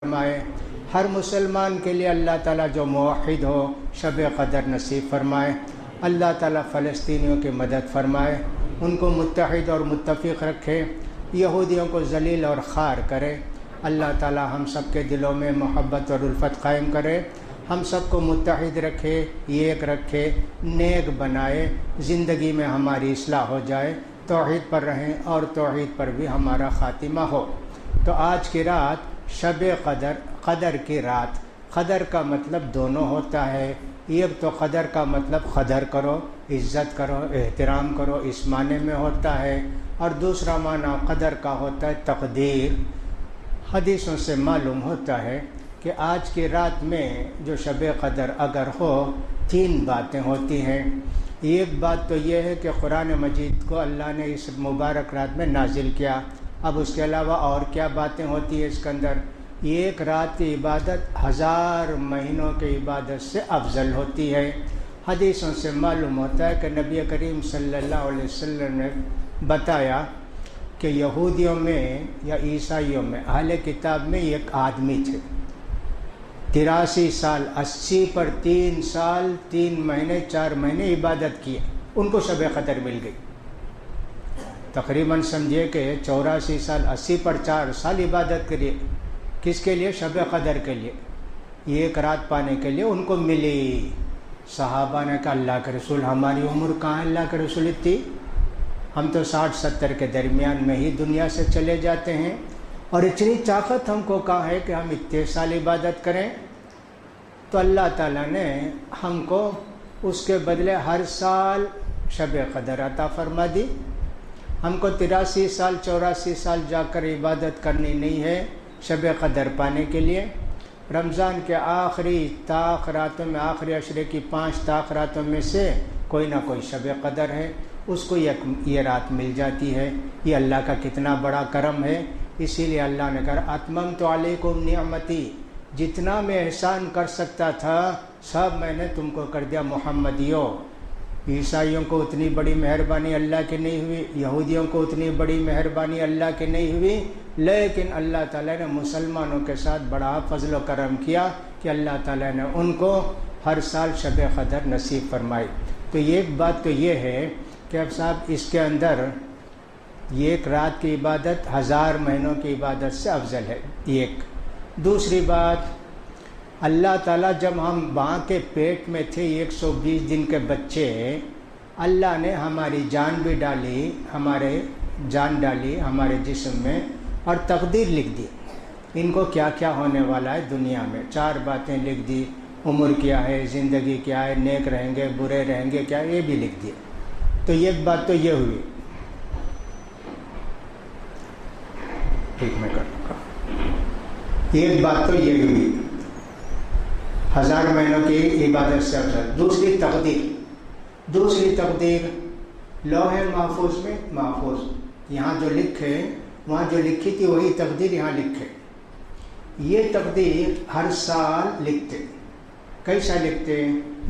فرمائے۔ ہر مسلمان کے لیے اللہ تعالیٰ جو موحد ہو شب قدر نصیب فرمائے۔ اللہ تعالیٰ فلسطینیوں کی مدد فرمائے، ان کو متحد اور متفق رکھے، یہودیوں کو ذلیل اور خوار کرے۔ اللہ تعالیٰ ہم سب کے دلوں میں محبت اور الفت قائم کرے، ہم سب کو متحد رکھے، ایک رکھے، نیک بنائے، زندگی میں ہماری اصلاح ہو جائے، توحید پر رہیں اور توحید پر بھی ہمارا خاتمہ ہو۔ تو آج کی رات شب قدر، قدر کی رات۔ قدر کا مطلب دونوں ہوتا ہے، ایک تو قدر کا مطلب قدر کرو، عزت کرو، احترام کرو، اس معنی میں ہوتا ہے، اور دوسرا معنی قدر کا ہوتا ہے تقدیر۔ حدیثوں سے معلوم ہوتا ہے کہ آج کی رات میں جو شب قدر اگر ہو، تین باتیں ہوتی ہیں۔ ایک بات تو یہ ہے کہ قرآن مجید کو اللہ نے اس مبارک رات میں نازل کیا۔ اب اس کے علاوہ اور کیا باتیں ہوتی ہیں اس کے اندر؟ ایک رات کی عبادت 1000 مہینوں کی عبادت سے افضل ہوتی ہے۔ حدیثوں سے معلوم ہوتا ہے کہ نبی کریم صلی اللہ علیہ وسلم نے بتایا کہ یہودیوں میں یا عیسائیوں میں، اہل کتاب میں ایک آدمی تھے، 83 سال، 80 پر 3 سال 3 مہینے 4 مہینے عبادت کیے، ان کو شب قدر مل گئی۔ تقریباً سمجھیے کہ 84 سال 80 پر 4 سال عبادت کریے، کس کے لیے؟ شب قدر کے لیے، ایک رات پانے کے لیے ان کو ملی۔ صحابہ نے کہا اللہ کے رسول ہماری عمر کہاں ہے اللہ کے رسول اتنی، ہم تو 60-70 کے درمیان میں ہی دنیا سے چلے جاتے ہیں، اور اتنی طاقت ہم کو کہاں ہے کہ ہم اتنے سال عبادت کریں؟ تو اللہ تعالیٰ نے ہم کو اس کے بدلے ہر سال شب قدر عطا فرما دی۔ ہم کو 83 سال 84 سال جا کر عبادت کرنی نہیں ہے شب قدر پانے کے لیے۔ رمضان کے آخری طاق راتوں میں، آخری عشرے کی 5 طاق راتوں میں سے کوئی نہ کوئی شب قدر ہے، اس کو یہ رات مل جاتی ہے۔ یہ اللہ کا کتنا بڑا کرم ہے، اسی لیے اللہ نے کہا اتممت علیکم نعمتی، جتنا میں احسان کر سکتا تھا سب میں نے تم کو کر دیا محمدیوں۔ عیسائیوں کو اتنی بڑی مہربانی اللہ کی نہیں ہوئی، یہودیوں کو اتنی بڑی مہربانی اللہ کی نہیں ہوئی، لیکن اللہ تعالیٰ نے مسلمانوں کے ساتھ بڑا فضل و کرم کیا کہ اللہ تعالیٰ نے ان کو ہر سال شب قدر نصیب فرمائی۔ تو ایک بات تو یہ ہے کہ اب صاحب اس کے اندر ایک رات کی عبادت 1000 مہینوں کی عبادت سے افضل ہے، ایک۔ دوسری بات، اللہ تعالیٰ جب ہم ماں کے پیٹ میں تھے 120 دن کے بچے، اللہ نے ہماری جان بھی ڈالی، جان ڈالی ہمارے جسم میں، اور تقدیر لکھ دی ان کو کیا کیا ہونے والا ہے دنیا میں۔ 4 باتیں لکھ دی، عمر کیا ہے، زندگی کیا ہے، نیک رہیں گے برے رہیں گے کیا، یہ بھی لکھ دیا۔ تو ایک بات تو یہ ہوئی، ٹھیک میں کر لوں گا، ایک بات تو یہ ہوئی 1000 مہینوں کی عبادت سے افضل۔ دوسری تقدیر لوح محفوظ میں محفوظ، یہاں جو لکھے وہاں جو لکھی تھی وہی تقدیر یہاں لکھے۔ یہ تقدیر ہر سال لکھتے، کیسا لکھتے؟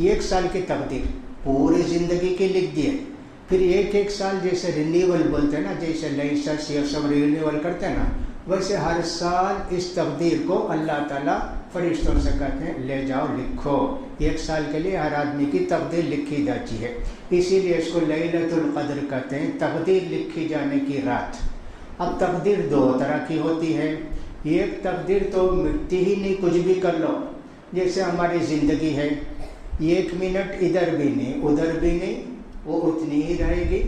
1 سال کی تقدیر پوری زندگی کی لکھ دیے، پھر ایک سال جیسے رینیول بولتے ہیں نا، جیسے لائسنس یہ سب رینیول کرتے ہیں نا، ویسے ہر سال اس تقدیر کو اللہ تعالیٰ فرشتوں سے کہتے ہیں لے جاؤ لکھو۔ 1 سال کے لیے ہر آدمی کی تقدیر لکھی جاتی ہے، اسی لیے اس کو لیلۃ القدر کہتے ہیں، تقدیر لکھی جانے کی رات۔ اب تقدیر 2 طرح کی ہوتی ہے، ایک تقدیر تو مٹتی ہی نہیں، کچھ بھی کر لو، جیسے ہماری زندگی ہے، 1 منٹ ادھر بھی نہیں ادھر بھی نہیں، وہ اتنی ہی رہے گی،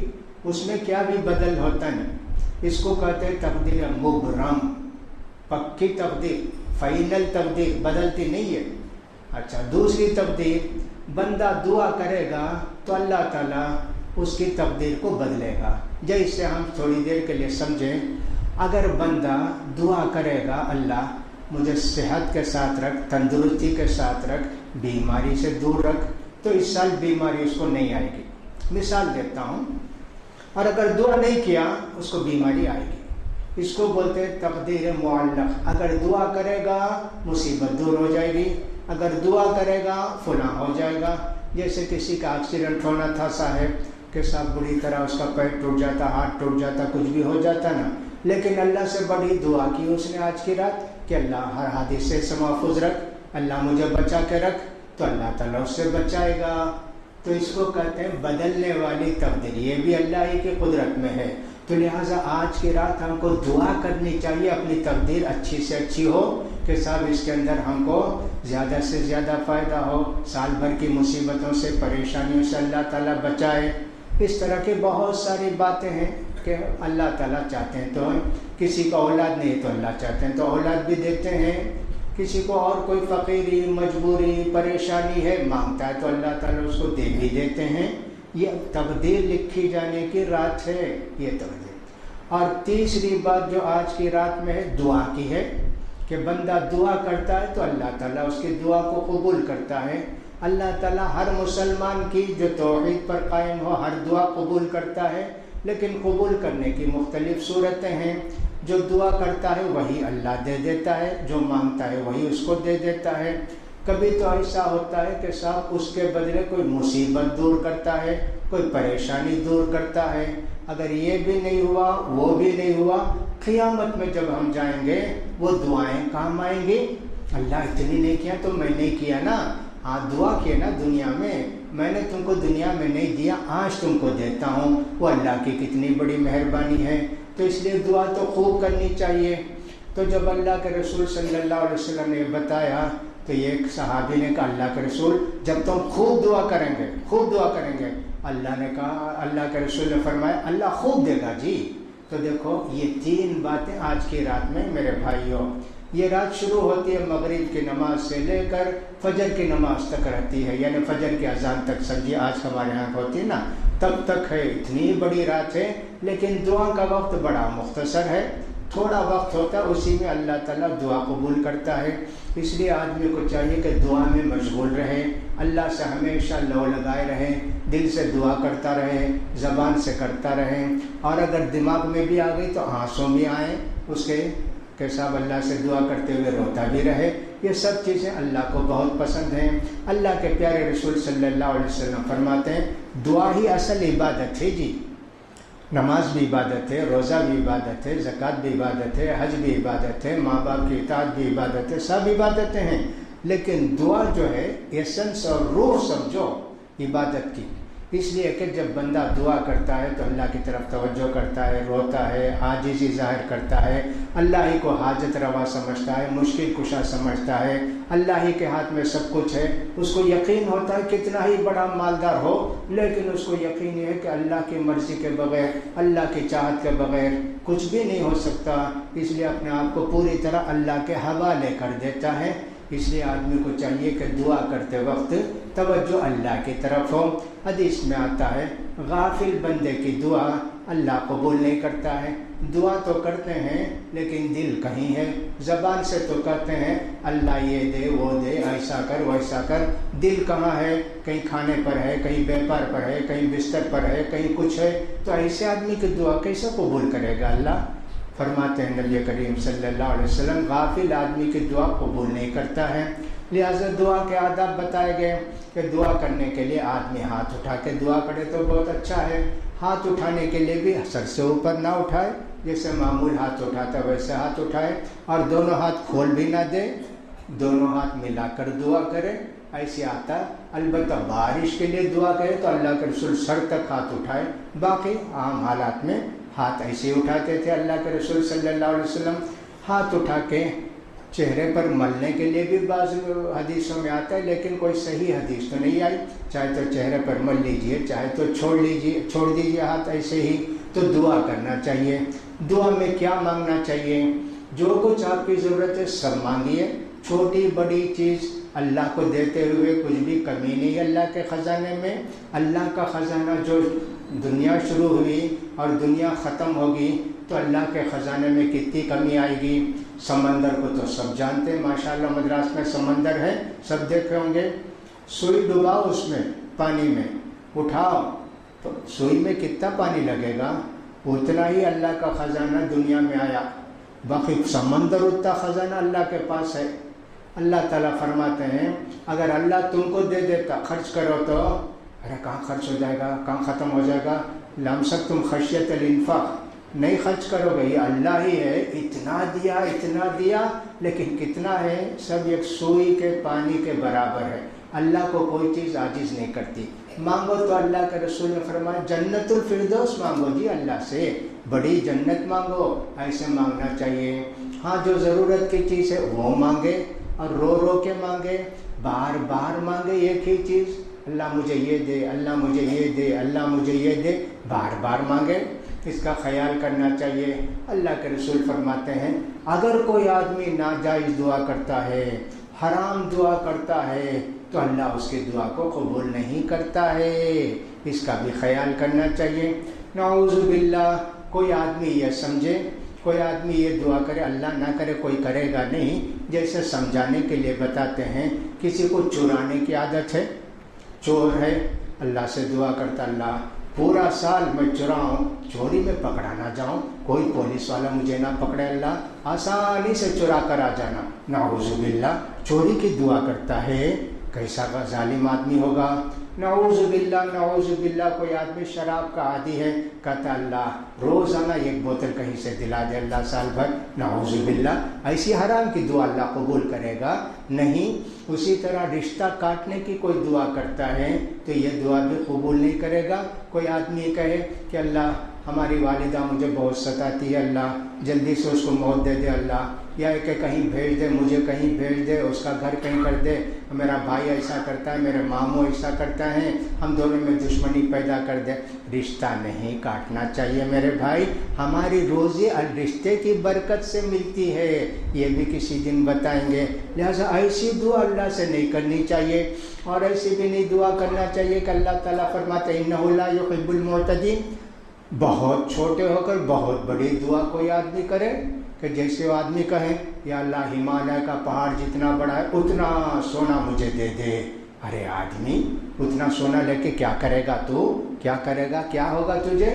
اس میں کیا بھی بدل ہوتا نہیں۔ اس کو کہتے ہیں تقدیر مبرم، پکی تقدیر، فائنل تقدیر، بدلتی نہیں ہے۔ اچھا، دوسری تقدیر، بندہ دعا کرے گا تو اللہ تعالیٰ اس کی تقدیر کو بدلے گا۔ جیسے ہم تھوڑی دیر کے لیے سمجھیں، اگر بندہ دعا کرے گا اللہ مجھے صحت کے ساتھ رکھ، تندرستی کے ساتھ رکھ، بیماری سے دور رکھ، تو اس سال بیماری اس کو نہیں آئے گی، مثال دیتا ہوں۔ اور اگر دعا نہیں کیا اس کو بیماری آئے گی، اس کو بولتے ہیں تقدیر معلق۔ اگر دعا کرے گا مصیبت دور ہو جائے گی، اگر دعا کرے گا فلاں ہو جائے گا۔ جیسے کسی کا ایکسیڈنٹ ہونا تھا صاحب کہ سب بری طرح اس کا پیر ٹوٹ جاتا، ہاتھ ٹوٹ جاتا، کچھ بھی ہو جاتا نا، لیکن اللہ سے بڑی دعا کی اس نے آج کی رات کہ اللہ ہر حادثے سے محفوظ رکھ، اللہ مجھے بچا کے رکھ، تو اللہ تعالیٰ اس سے بچائے گا۔ تو اس کو کہتے ہیں بدلنے والی تقدیر، یہ بھی اللہ ہی کی قدرت میں ہے۔ تو لہٰذا آج کی رات ہم کو دعا کرنی چاہیے اپنی تقدیر اچھی سے اچھی ہو، کہ صاحب اس کے اندر ہم کو زیادہ سے زیادہ فائدہ ہو، سال بھر کی مصیبتوں سے پریشانیوں سے اللہ تعالیٰ بچائے۔ اس طرح کی بہت ساری باتیں ہیں کہ اللہ تعالیٰ چاہتے ہیں تو کسی کو اولاد نہیں تو اللہ چاہتے ہیں تو اولاد بھی دیتے ہیں، کسی کو اور کوئی فقیری مجبوری پریشانی ہے مانگتا ہے تو اللہ تعالیٰ اس کو دے بھی دیتے ہیں۔ یہ تقدیر لکھی جانے کی رات ہے یہ تقدیر۔ اور تیسری بات جو آج کی رات میں ہے دعا کی ہے، کہ بندہ دعا کرتا ہے تو اللہ تعالیٰ اس کی دعا کو قبول کرتا ہے۔ اللہ تعالیٰ ہر مسلمان کی جو توحید پر قائم ہو ہر دعا قبول کرتا ہے، لیکن قبول کرنے کی مختلف صورتیں ہیں۔ جو دعا کرتا ہے وہی اللہ دے دیتا ہے، جو مانگتا ہے وہی اس کو دے دیتا ہے۔ کبھی تو ایسا ہوتا ہے کہ صاحب اس کے بدلے کوئی مصیبت دور کرتا ہے، کوئی پریشانی دور کرتا ہے۔ اگر یہ بھی نہیں ہوا وہ بھی نہیں ہوا، قیامت میں جب ہم جائیں گے وہ دعائیں کام آئیں گی۔ اللہ اتنی نہیں کیا تو میں نہیں کیا نا، ہاں دعا کیا نا دنیا میں نے تم کو دنیا میں نہیں دیا، آج تم کو دیتا ہوں، وہ اللہ کی کتنی بڑی مہربانی ہے۔ تو اس لیے دعا تو خوب کرنی چاہیے۔ تو جب اللہ کے رسول صلی اللہ علیہ وسلم نے بتایا تو یہ ایک صحابی نے کہا اللہ کے رسول جب تم خوب دعا کریں گے، اللہ نے کہا، اللہ کے رسول نے فرمایا اللہ خوب دے گا جی۔ تو دیکھو یہ تین باتیں آج کی رات میں میرے بھائیوں، یہ رات شروع ہوتی ہے مغرب کی نماز سے لے کر فجر کی نماز تک رہتی ہے، یعنی فجر کی اذان تک سمجھیے آج ہمارے یہاں ہوتی ہے نا، تب تک ہے۔ اتنی بڑی رات ہے لیکن دعا کا وقت بڑا مختصر ہے، تھوڑا وقت ہوتا ہے اسی میں اللہ تعالیٰ دعا قبول کرتا ہے۔ اس لیے آدمی کو چاہیے کہ دعا میں مشغول رہے، اللہ سے ہمیشہ لو لگائے رہے، دل سے دعا کرتا رہے، زبان سے کرتا رہے، اور اگر دماغ میں بھی آ گئی تو آنسوں بھی آئیں اس کے کہ صاحب اللہ سے دعا کرتے ہوئے روتا بھی رہے۔ یہ سب چیزیں اللہ کو بہت پسند ہیں۔ اللہ کے پیارے رسول صلی اللہ علیہ وسلم فرماتے ہیں دعا ہی اصل عبادت ہے جی۔ نماز بھی عبادت ہے، روزہ بھی عبادت ہے، زکوٰۃ بھی عبادت ہے، حج بھی عبادت ہے، ماں باپ کی اطاعت بھی عبادت ہے، سب عبادتیں ہیں۔ لیکن دعا جو ہے ایسنس اور روح سمجھو عبادت کی۔ اس لیے کہ جب بندہ دعا کرتا ہے تو اللہ کی طرف توجہ کرتا ہے، روتا ہے، عاجزی ظاہر کرتا ہے، اللہ ہی کو حاجت روا سمجھتا ہے، مشکل کشا سمجھتا ہے، اللہ ہی کے ہاتھ میں سب کچھ ہے۔ اس کو یقین ہوتا ہے کتنا ہی بڑا مالدار ہو لیکن اس کو یقین ہے کہ اللہ کی مرضی کے بغیر، اللہ کی چاہت کے بغیر کچھ بھی نہیں ہو سکتا۔ اس لیے اپنے آپ کو پوری طرح اللہ کے حوالے کر دیتا ہے۔ اس لیے آدمی کو چاہیے کہ دعا کرتے وقت توجہ اللہ کی طرف ہو۔ حدیث میں آتا ہے غافل بندے کی دعا اللہ قبول نہیں کرتا ہے۔ دعا تو کرتے ہیں لیکن دل کہیں ہے، زبان سے تو کہتے ہیں اللہ یہ دے وہ دے، ایسا کر ویسا کر، دل کہاں ہے؟ کہیں کھانے پر ہے، کہیں بیپار پر ہے، کہیں بستر پر ہے، کہیں کچھ ہے۔ تو ایسے آدمی کی دعا کیسے قبول کرے گا اللہ؟ فرماتے ہیں نبی کریم صلی اللہ علیہ وسلم غافل آدمی کی دعا قبول نہیں کرتا ہے۔ لہٰذا دعا کے آداب بتائے گئے کہ دعا کرنے کے لیے آدمی ہاتھ اٹھا کے دعا کرے تو بہت اچھا ہے۔ ہاتھ اٹھانے کے لیے بھی سر سے اوپر نہ اٹھائے، جیسے معمول ہاتھ اٹھاتا ہے ویسے ہاتھ اٹھائے، اور دونوں ہاتھ کھول بھی نہ دے، دونوں ہاتھ ملا کر دعا کرے، ایسے آتا ہے۔ البتہ بارش کے لیے دعا کرے تو اللہ کے رسول سر تک ہاتھ اٹھائے، باقی عام حالات میں ہاتھ ایسے اٹھاتے تھے اللہ کے رسول صلی اللہ علیہ وسلم۔ ہاتھ اٹھا کے چہرے پر ملنے کے لیے بھی بعض حدیثوں میں آتا ہے لیکن کوئی صحیح حدیث تو نہیں آئی، چاہے تو چہرے پر مل لیجئے، چاہے تو چھوڑ دیجئے ہاتھ ایسے ہی۔ تو دعا کرنا چاہیے۔ دعا میں کیا مانگنا چاہیے؟ جو کچھ آپ کی ضرورت ہے سب مانگیے، چھوٹی بڑی چیز اللہ کو دیتے ہوئے کچھ بھی کمی نہیں اللہ کے خزانے میں۔ اللہ کا خزانہ جو دنیا شروع ہوئی اور دنیا ختم ہوگی تو اللہ کے خزانے میں کتنی کمی آئے گی۔ سمندر کو تو سب جانتے ہیں، ماشاءاللہ مدراس میں سمندر ہے، سب دیکھے ہوں گے۔ سوئی ڈباؤ اس میں پانی میں، اٹھاؤ تو سوئی میں کتنا پانی لگے گا، اتنا ہی اللہ کا خزانہ دنیا میں آیا۔ باقی سمندر اتنا خزانہ اللہ کے پاس ہے۔ اللہ تعالیٰ فرماتے ہیں اگر اللہ تم کو دے دیتا خرچ کرو تو ارے کہاں خرچ ہو جائے گا، کہاں ختم ہو جائے گا۔ لمسکتم خشیت الانفاق، نہیں خرچ کرو گے، یہ اللہ ہی ہے، اتنا دیا، لیکن کتنا ہے؟ سب ایک سوئی کے پانی کے برابر ہے۔ اللہ کو کوئی چیز عاجز نہیں کرتی۔ مانگو تو اللہ کے رسول نے فرمایا جنت الفردوس مانگو جی، اللہ سے بڑی جنت مانگو، ایسے مانگنا چاہیے۔ ہاں جو ضرورت کی چیز ہے وہ مانگے، اور رو رو کے مانگے، بار بار مانگے ایک ہی چیز، اللہ مجھے یہ دے، اللہ مجھے یہ دے، اللہ مجھے یہ دے، بار بار مانگے۔ اس کا خیال کرنا چاہیے۔ اللہ کے رسول فرماتے ہیں اگر کوئی آدمی ناجائز دعا کرتا ہے، حرام دعا کرتا ہے، تو اللہ اس کی دعا کو قبول نہیں کرتا ہے۔ اس کا بھی خیال کرنا چاہیے۔ نعوذ باللہ کوئی آدمی یہ سمجھے، کوئی آدمی یہ دعا کرے، اللہ نہ کرے کوئی کرے گا نہیں، جیسے سمجھانے کے لیے بتاتے ہیں کسی کو چرانے کی عادت ہے، چور ہے، اللہ سے دعا کرتا اللہ پورا سال میں چراؤں، چوری میں پکڑا نہ جاؤں، کوئی پولیس والا مجھے نہ پکڑے، اللہ آسانی سے چرا کر آ جانا۔ نعوذ باللہ چوری کی دعا کرتا ہے، کیسا کا ظالم آدمی ہوگا۔ نعوذ باللہ نعوذ باللہ کوئی آدمی شراب کا عادی ہے، کہتا اللہ روزانہ ایک بوتل کہیں سے دلا دے اللہ سال بھر، نعوذ باللہ ایسی حرام کی دعا اللہ قبول کرے گا نہیں۔ اسی طرح رشتہ کاٹنے کی کوئی دعا کرتا ہے تو یہ دعا بھی قبول نہیں کرے گا۔ کوئی آدمی کہے کہ اللہ ہماری والدہ مجھے بہت ستاتی ہے، اللہ جلدی سے اس کو موت دے دے اللہ، یا کہ کہیں بھیج دے، مجھے کہیں بھیج دے، اس کا گھر کہیں کر دے، میرا بھائی ایسا کرتا ہے، میرے ماموں ایسا کرتا ہے، ہم دونوں میں دشمنی پیدا کر دے۔ رشتہ نہیں کاٹنا چاہیے میرے بھائی، ہماری روزی رشتے کی برکت سے ملتی ہے، یہ بھی کسی دن بتائیں گے۔ لہٰذا ایسی دعا اللہ سے نہیں کرنی چاہیے، اور ایسی بھی نہیں دعا کرنا چاہیے کہ اللہ تعالیٰ فرماتے ہیں انہ لا یحب المعتدین، بہت چھوٹے ہو کر بہت بڑی دعا کوئی آدمی کرے، کہ جیسے وہ آدمی کہے یا اللہ ہمالیہ کا پہاڑ جتنا بڑا ہے اتنا سونا مجھے دے دے۔ ارے آدمی اتنا سونا لے کے کیا کرے گا تو؟ کیا کرے گا؟ کیا ہوگا تجھے؟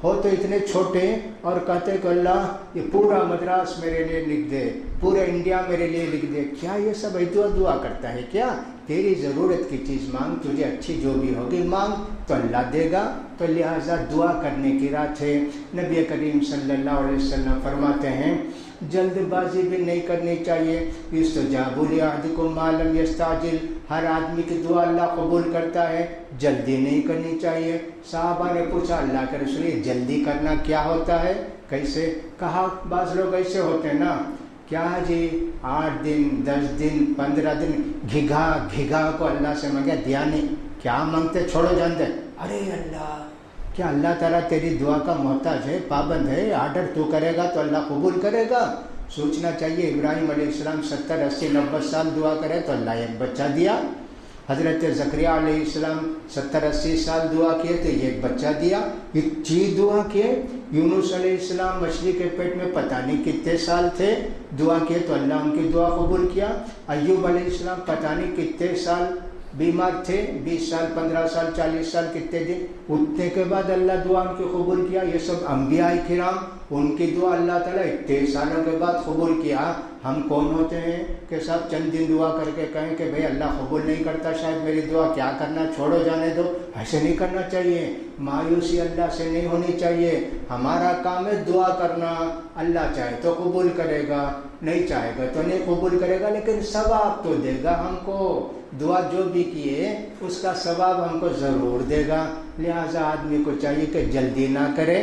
ہو تو اتنے چھوٹے اور کہتے کہ اللہ یہ پورا مدراس میرے لیے لکھ دے، پورے انڈیا میرے لیے لکھ دے۔ کیا یہ سب دعا کرتا ہے کیا؟ تیری ضرورت کی چیز مانگ، تجھے اچھی جو بھی ہوگی مانگ تو اللہ دے گا۔ تو لہٰذا دعا کرنے کی رات ہے۔ نبی کریم صلی اللہ علیہ وسلم فرماتے ہیں جلد بازی بھی نہیں کرنی چاہیے۔ یستجاب لأحدکم ما لم یستعجل، ہر آدمی کی دعا اللہ قبول کرتا ہے، جلدی نہیں کرنی چاہیے۔ صحابہ نے پوچھا اللہ کے رسول یہ جلدی کرنا کیا ہوتا ہے؟ کیسے؟ کہا بعض لوگ ایسے ہوتے ہیں نا، کیا جی 8 دن 10 دن 15 دن گھگا کو اللہ سے مانگا دیا نہیں، کیا مانگتے چھوڑو جان دے۔ ارے اللہ، کیا اللہ تعالیٰ تیری دعا کا محتاج ہے، پابند ہے؟ آرڈر تو کرے گا تو اللہ قبول کرے گا۔ سوچنا چاہیے ابراہیم علیہ السلام 70 80 90 سال دعا کرے تو اللہ ایک بچہ دیا۔ حضرت زکریا علیہ السلام 70 80 سال دعا کیے تو ایک بچہ دیا۔ اتنی دعا کیے۔ یونس علیہ السلام مچھلی کے پیٹ میں پتہ نہیں کتنے سال تھے، دعا کیے تو اللہ ان کی دعا قبول کیا۔ ایوب علیہ السلام پتہ نہیں کتنے سال بیمار تھے، 20 سال 15 سال 40 سال کتنے دن، اتنے کے بعد اللہ دعا ان کی قبول کیا۔ یہ سب انبیاء کرام، ان کی دعا اللہ تعالیٰ اتنے سالوں کے بعد قبول کیا۔ ہم کون ہوتے ہیں کہ سب چند دن دعا کر کے کہیں کہ بھئی اللہ قبول نہیں کرتا شاید میری دعا، کیا کرنا چھوڑو جانے دو۔ ایسے نہیں کرنا چاہیے، مایوسی اللہ سے نہیں ہونی چاہیے۔ ہمارا کام ہے دعا کرنا، اللہ چاہے تو قبول کرے گا، نہیں چاہے گا تو نہیں قبول کرے گا، لیکن ثواب تو دے گا ہم کو۔ دعا جو بھی کیے اس کا ثواب ہم کو ضرور دے گا۔ لہٰذا آدمی کو چاہیے کہ جلدی نہ کرے۔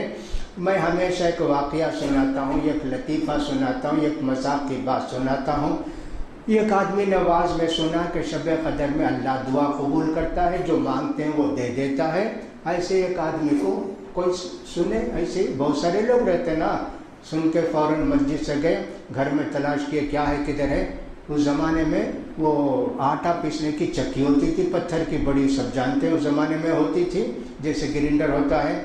میں ہمیشہ ایک واقعہ سناتا ہوں، ایک لطیفہ سناتا ہوں، ایک مذاق کی بات سناتا ہوں۔ ایک آدمی نے واعظ میں سنا کہ شب قدر میں اللہ دعا قبول کرتا ہے، جو مانگتے ہیں وہ دے دیتا ہے۔ ایسے ایک آدمی کو کوئی سنے، ایسے بہت سارے لوگ رہتے نا، سن کے فوراً مسجد سے گئے، گھر میں تلاش کیے کیا ہے کدھر ہے۔ اس زمانے میں وہ آٹا پیسنے کی چکی ہوتی تھی پتھر کی بڑی، سب جانتے ہیں اس زمانے میں ہوتی تھی، جیسے گرینڈر ہوتا ہے،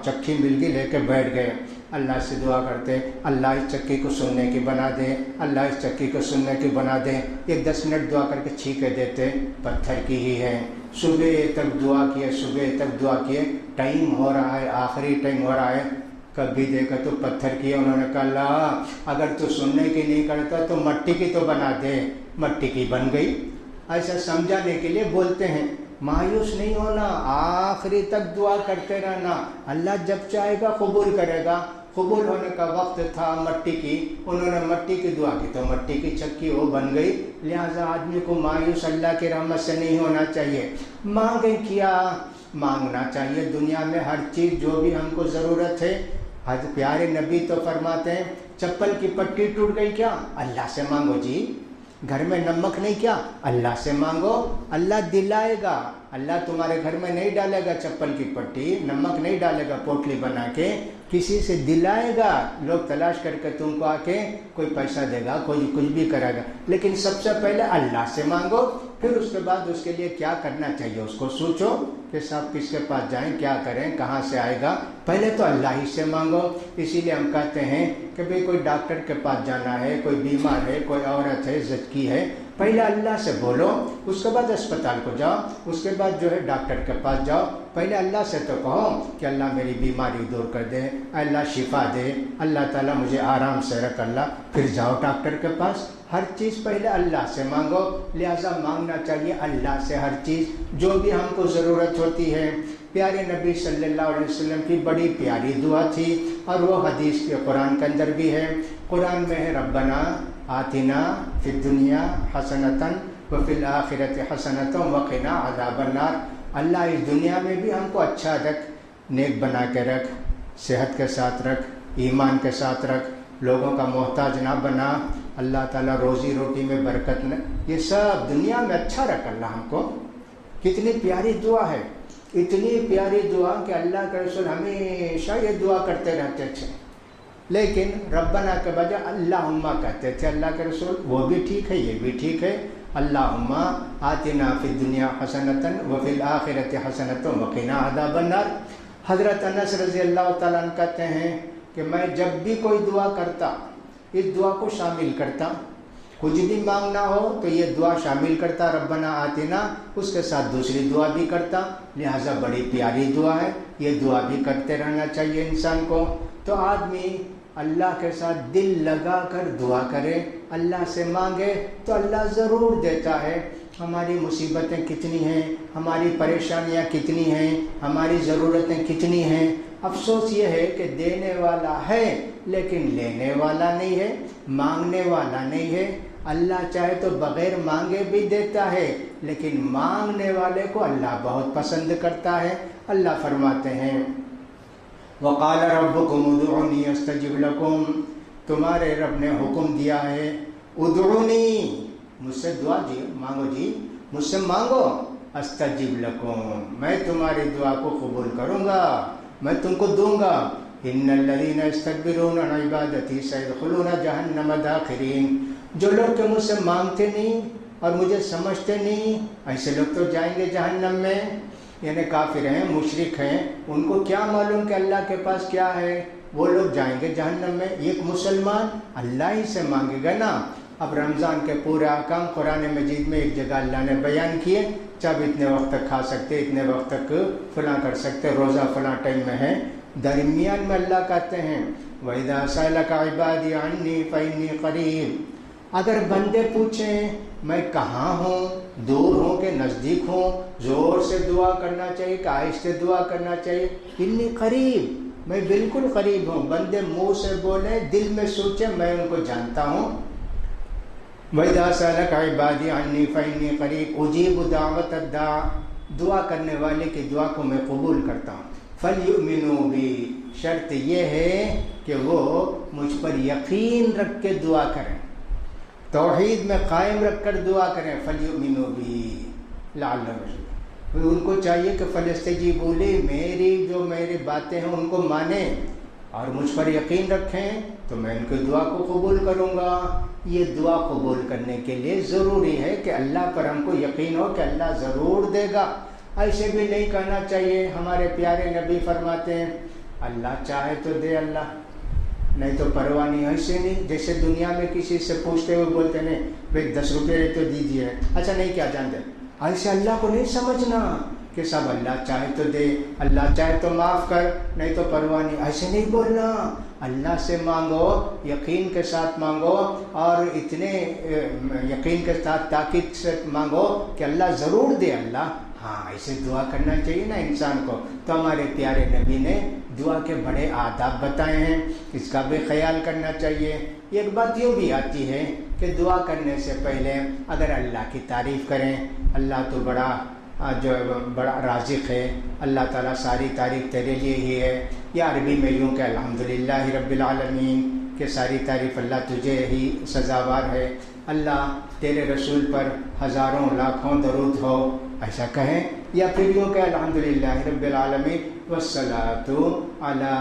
چکی مل گئی، لے کے بیٹھ گئے۔ اللہ سے دعا کرتے اللہ اس چکی کو سننے کی بنا دے، اللہ اس چکی کو سننے کی بنا دے۔ ایک 10 منٹ دعا کر کے چھینکے دیتے، پتھر کی ہی ہے۔ صبح تک دعا کیے، صبح تک دعا کیے، ٹائم ہو رہا ہے، آخری ٹائم ہو رہا ہے، کبھی دیکھا تو پتھر کی ہے۔ انہوں نے کہا اللہ اگر تو سننے کی نہیں کرتا تو مٹی کی تو بنا دے۔ مٹی کی بن گئی۔ ایسا سمجھانے کے لیے بولتے ہیں۔ مایوس نہیں ہونا، آخری تک دعا کرتے رہنا، اللہ جب چاہے گا قبول کرے گا۔ قبول ہونے کا وقت تھا مٹی کی، انہوں نے مٹی کی دعا کی تو مٹی کی چکی وہ بن گئی۔ لہٰذا آدمی کو مایوس اللہ کی رحمت سے نہیں ہونا چاہیے۔ مانگیں کیا؟ مانگنا چاہیے دنیا میں ہر چیز جو بھی ہم کو ضرورت ہے۔ حضرت پیارے نبی تو فرماتے ہیں چپل کی پٹی ٹوٹ گئی کیا؟ اللہ سے مانگو جی۔ گھر میں نمک نہیں کیا؟ اللہ سے مانگو، اللہ دلائے گا۔ اللہ تمہارے گھر میں نہیں ڈالے گا چپل کی پٹی، نمک نہیں ڈالے گا پوٹلی بنا کے، کسی سے دلائے گا۔ لوگ تلاش کر کے تم کو آ کے کوئی پیسہ دے گا، کوئی کچھ بھی کرے گا، لیکن سب سے پہلے اللہ سے مانگو، پھر اس کے بعد اس کے لیے کیا کرنا چاہیے اس کو سوچو کہ صاحب کس کے پاس جائیں، کیا کریں، کہاں سے آئے گا۔ پہلے تو اللہ ہی سے مانگو۔ اسی لیے ہم کہتے ہیں کہ بھئی کوئی ڈاکٹر کے پاس جانا ہے، کوئی بیمار ہے، کوئی عورت ہے، زچگی ہے، پہلے اللہ سے بولو، اس کے بعد اسپتال کو جاؤ، اس کے بعد جو ہے ڈاکٹر کے پاس جاؤ۔ پہلے اللہ سے تو کہو کہ اللہ میری بیماری دور کر دے، اللہ شفا دے، اللہ تعالیٰ مجھے آرام سے رکھ اللہ، پھر جاؤ ڈاکٹر کے پاس۔ ہر چیز پہلے اللہ سے مانگو۔ لہٰذا مانگنا چاہیے اللہ سے ہر چیز جو بھی ہم کو ضرورت ہوتی ہے۔ پیارے نبی صلی اللہ علیہ وسلم کی بڑی پیاری دعا تھی اور وہ حدیث کے قرآن کے اندر بھی ہے۔ قرآن میں ہے ربنا آتنا فی الدنیا حسنۃ وفی الآخرۃ حسنۃ وقنا عذاب النار۔ اللہ اس دنیا میں بھی ہم کو اچھا رکھ، نیک بنا کے رکھ، صحت کے ساتھ رکھ، ایمان کے ساتھ رکھ، لوگوں کا محتاج نہ بنا، اللہ تعالیٰ روزی روٹی میں برکت نہ، یہ سب دنیا میں اچھا رکھ اللہ ہم کو۔ کتنی پیاری دعا ہے، اتنی پیاری دعا کہ اللہ کے رسول ہمیشہ یہ دعا کرتے رہتے تھے، لیکن ربنا کے بجائے اللہم کہتے تھے اللہ کے رسول۔ وہ بھی ٹھیک ہے، یہ بھی ٹھیک ہے، اللہم آتنا فی الدنیا حسنۃ وفی الآخرۃ حسنۃ وقنا عذاب النار۔ حضرت انس رضی اللہ تعالیٰ عنہ کہتے ہیں کہ میں جب بھی کوئی دعا کرتا اس دعا کو شامل کرتا، کچھ بھی مانگنا ہو تو یہ دعا شامل کرتا، ربنا آتنا، اس کے ساتھ دوسری دعا بھی کرتا۔ لہٰذا بڑی پیاری دعا ہے، یہ دعا بھی کرتے رہنا چاہیے انسان کو۔ تو آدمی اللہ کے ساتھ دل لگا کر دعا کرے، اللہ سے مانگے تو اللہ ضرور دیتا ہے۔ ہماری مصیبتیں کتنی ہیں، ہماری پریشانیاں کتنی ہیں، ہماری ضرورتیں کتنی ہیں، افسوس یہ ہے کہ دینے والا ہے لیکن لینے والا نہیں ہے، مانگنے والا نہیں ہے۔ اللہ چاہے تو بغیر مانگے بھی دیتا ہے، لیکن مانگنے والے کو اللہ بہت پسند کرتا ہے۔ اللہ فرماتے ہیں وَقَالَ رَبُّكُمُ ادْعُونِي أَسْتَجِبْ لَكُمْ، تمہارے رب نے حکم دیا ہے ادعونی، مجھ سے دعا جی مانگو، جی مجھ سے مانگو، استجب لکم، میں تمہاری دعا کو قبول کروں گا، میں تم کو دوں گا۔ ان الذین یستکبرون عن عبادتی سیدخلون جہنم داخرین، جو لوگ کہ مجھ سے مانگتے نہیں اور مجھے سمجھتے نہیں، ایسے لوگ تو جائیں گے جہنم میں۔ یعنی کافر ہیں، مشرک ہیں، ان کو کیا معلوم کہ اللہ کے پاس کیا ہے، وہ لوگ جائیں گے جہنم میں۔ ایک مسلمان اللہ ہی سے مانگے گا نا۔ اب رمضان کے پورے احکام قرآن مجید میں ایک جگہ اللہ نے بیان کیے، جب اتنے وقت تک کھا سکتے، اتنے وقت تک فلاں کر سکتے، روزہ فلاں ٹائم میں ہے۔ درمیان میں اللہ کہتے ہیں وَإِذَا سَأَلَكَ عِبَادِي عَنِّي فَإِنِّي قَرِيبٌ، اگر بندے پوچھیں میں کہاں ہوں، دور ہوں کہ نزدیک ہوں، زور سے دعا کرنا چاہیے کہ آہستہ دعا کرنا چاہیے، انی قریب، میں بالکل قریب ہوں۔ بندے منہ سے بولیں، دل میں سوچیں، میں ان کو جانتا ہوں۔ وَإِذَا سَأَلَكَ عِبَادِي عَنِّي فَإِنِّي قَرِيبٌ أُجِيبُ دَعْوَةَ الدَّاعِ، دعا کرنے والے کی دعا کو میں قبول کرتا ہوں۔ فَلْيُؤْمِنُوا بِي، شرط یہ ہے کہ وہ مجھ پر یقین رکھ کے دعا کریں، توحید میں قائم رکھ کر دعا کریں۔ فَلْيُؤْمِنُوا بِي لَعَلَّهُمْ يَرْشُدُونَ، ان کو چاہیے کہ فَلْيَسْتَجِيبُوا لِي، میری باتیں ہیں ان کو مانیں اور مجھ پر یقین رکھیں تو میں ان کی دعا کو قبول کروں گا۔ یہ دعا قبول کرنے کے لیے ضروری ہے کہ اللہ پر ہم کو یقین ہو کہ اللہ ضرور دے گا۔ ایسے بھی نہیں کہنا چاہیے، ہمارے پیارے نبی فرماتے ہیں اللہ چاہے تو دے اللہ، نہیں تو پرواہ نہیں۔ ایسے نہیں جیسے دنیا میں کسی سے پوچھتے ہوئے بولتے ہیں بھائی 10 روپے تو دیجیے، اچھا نہیں کیا جان دے، ایسے اللہ کو نہیں سمجھنا کہ سب اللہ چاہے تو دے، اللہ چاہے تو معاف کر، نہیں تو پرواہ نہیں، ایسے نہیں بولنا۔ اللہ سے مانگو، یقین کے ساتھ مانگو، اور اتنے یقین کے ساتھ تاکید سے مانگو کہ اللہ ضرور دے، اللہ ہاں ایسے دعا کرنا چاہیے نا انسان کو. تو ہمارے پیارے نبی نے دعا کے بڑے آداب بتائے ہیں، اس کا بھی خیال کرنا چاہیے. ایک بات یوں بھی آتی ہے کہ دعا کرنے سے پہلے اگر اللہ کی تعریف کریں، اللہ تو بڑا رازق ہے، اللہ تعالیٰ ساری تعریف تیرے لیے ہی ہے، یا عربی میں یوں کہ الحمدللہ رب العالمین، کہ ساری تعریف اللہ تجھے ہی سزاوار ہے، اللہ تیرے رسول پر ہزاروں لاکھوں درود ہو، ایسا کہیں. یا پھر یوں کہ الحمدللہ رب العالمین والصلاۃ علی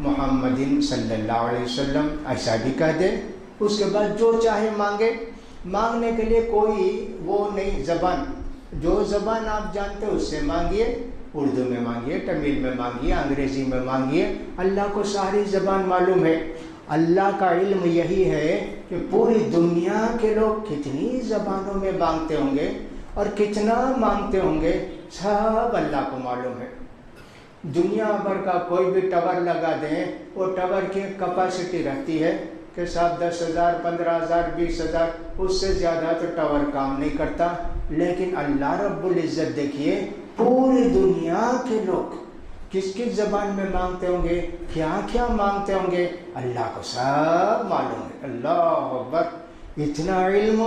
محمد صلی اللہ علیہ وسلم، ایسا بھی کہہ دیں. اس کے بعد جو چاہے مانگے. مانگنے کے لیے کوئی وہ نہیں، زبان جو زبان آپ جانتے اس سے مانگیے، اردو میں مانگیے، تمل میں مانگیے، انگریزی میں مانگیے. اللہ کو ساری زبان معلوم ہے. اللہ کا علم یہی ہے کہ پوری دنیا کے لوگ کتنی زبانوں میں مانگتے ہوں گے اور کتنا مانگتے ہوں گے، سب اللہ کو معلوم ہے. دنیا بھر کا کوئی بھی ٹاور لگا دیں، وہ ٹاور کی کیپیسٹی رہتی ہے کہ صاحب 10,000 15,000 20,000، اس سے زیادہ تو ٹاور کام نہیں کرتا. لیکن اللہ رب العزت دیکھیے پوری دنیا کے لوگ کس کس زبان میں مانگتے ہوں گے، کیا کیا مانگتے ہوں گے، اللہ کو سب معلوم ہے. اللہ اکبر، اتنا علم.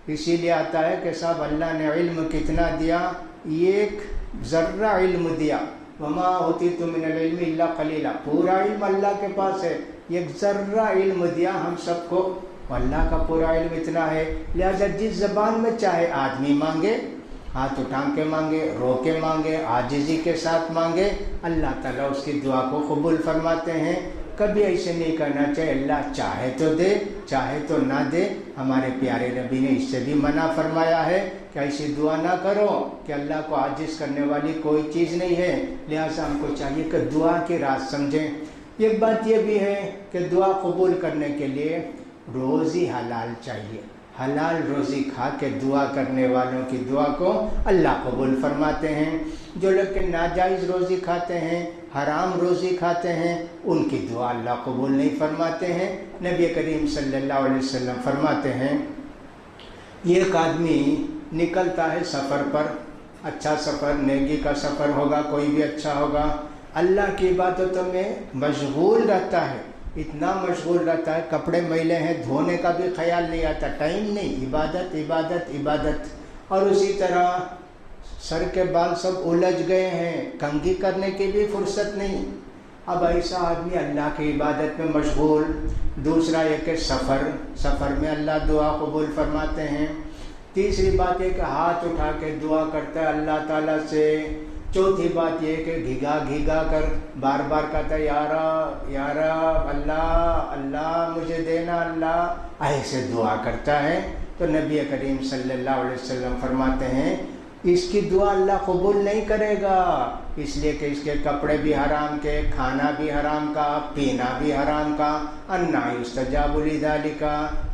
اسی لیے آتا ہے کہ صاحب اللہ نے علم کتنا دیا، ایک ذرہ علم دیا. وما اوتیتم من العلم الا قلیلا، پورا علم اللہ کے پاس ہے، ایک ذرہ علم دیا ہم سب کو. اللہ کا پورا علم اتنا ہے، لہذا جس زبان میں چاہے آدمی مانگے، ہاتھ اٹھا کے مانگے، رو کے مانگے، عاجزی کے ساتھ مانگے، اللہ تعالیٰ اس کی دعا کو قبول فرماتے ہیں. کبھی ایسے نہیں کرنا چاہیے اللہ چاہے تو دے چاہے تو نہ دے. ہمارے پیارے نبی نے اس سے بھی منع فرمایا ہے کہ ایسی دعا نہ کرو کہ اللہ کو عاجز کرنے والی کوئی چیز نہیں ہے. لہٰذا ہم کو چاہیے کہ دعا کی راز سمجھیں. ایک بات یہ بھی ہے کہ دعا قبول کرنے کے لیے روزی حلال چاہیے. حلال روزی کھا کے دعا کرنے والوں کی دعا کو اللہ قبول فرماتے ہیں. جو لوگ کہ ناجائز روزی کھاتے ہیں، حرام روزی کھاتے ہیں، ان کی دعا اللہ قبول نہیں فرماتے ہیں. نبی کریم صلی اللہ علیہ وسلم فرماتے ہیں ایک آدمی نکلتا ہے سفر پر، اچھا سفر، نیکی کا سفر ہوگا، کوئی بھی اچھا ہوگا، اللہ کی عبادتوں میں مشغول رہتا ہے، اتنا مشغول رہتا ہے، کپڑے میلے ہیں دھونے کا بھی خیال نہیں آتا، ٹائم نہیں، عبادت عبادت عبادت. اور اسی طرح سر کے بال سب الجھ گئے ہیں، کنگھی کرنے کی بھی فرصت نہیں. اب ایسا آدمی اللہ کی عبادت میں مشغول. دوسرا یہ کہ سفر میں اللہ دعا قبول فرماتے ہیں. تیسری بات یہ کہ ہاتھ اٹھا کے دعا کرتا ہے اللہ تعالیٰ سے. چوتھی بات یہ کہ گھگا کر بار بار کہتا ہے یا رب اللہ اللہ مجھے دینا اللہ، ایسے دعا کرتا ہے. تو نبی کریم صلی اللہ علیہ وسلم فرماتے ہیں اس کی دعا اللہ قبول نہیں کرے گا، اس لیے کہ اس کے کپڑے بھی حرام کے، کھانا بھی حرام کا، پینا بھی حرام کا. انا یستجاب لذالک،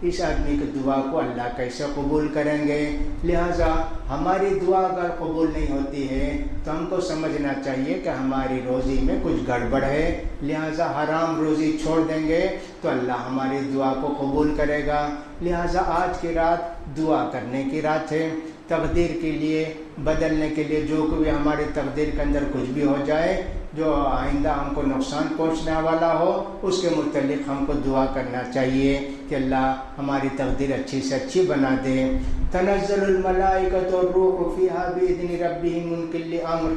اس آدمی کی دعا کو اللہ کیسے قبول کریں گے؟ لہٰذا ہماری دعا اگر قبول نہیں ہوتی ہے تو ہم کو سمجھنا چاہیے کہ ہماری روزی میں کچھ گڑبڑ ہے. لہٰذا حرام روزی چھوڑ دیں گے تو اللہ ہماری دعا کو قبول کرے گا. لہٰذا آج کی رات دعا کرنے کی رات ہے. تقدیر کے لیے بدلنے کے لیے جو کوئی ہماری تقدیر کے اندر کچھ بھی ہو جائے، جو آئندہ ہم کو نقصان پہنچنے والا ہو، اس کے متعلق ہم کو دعا کرنا چاہیے کہ اللہ ہماری تقدیر اچھی سے اچھی بنا دے. تنزل الملائکۃ والروح فیہا بإذن ربہم من کل امر،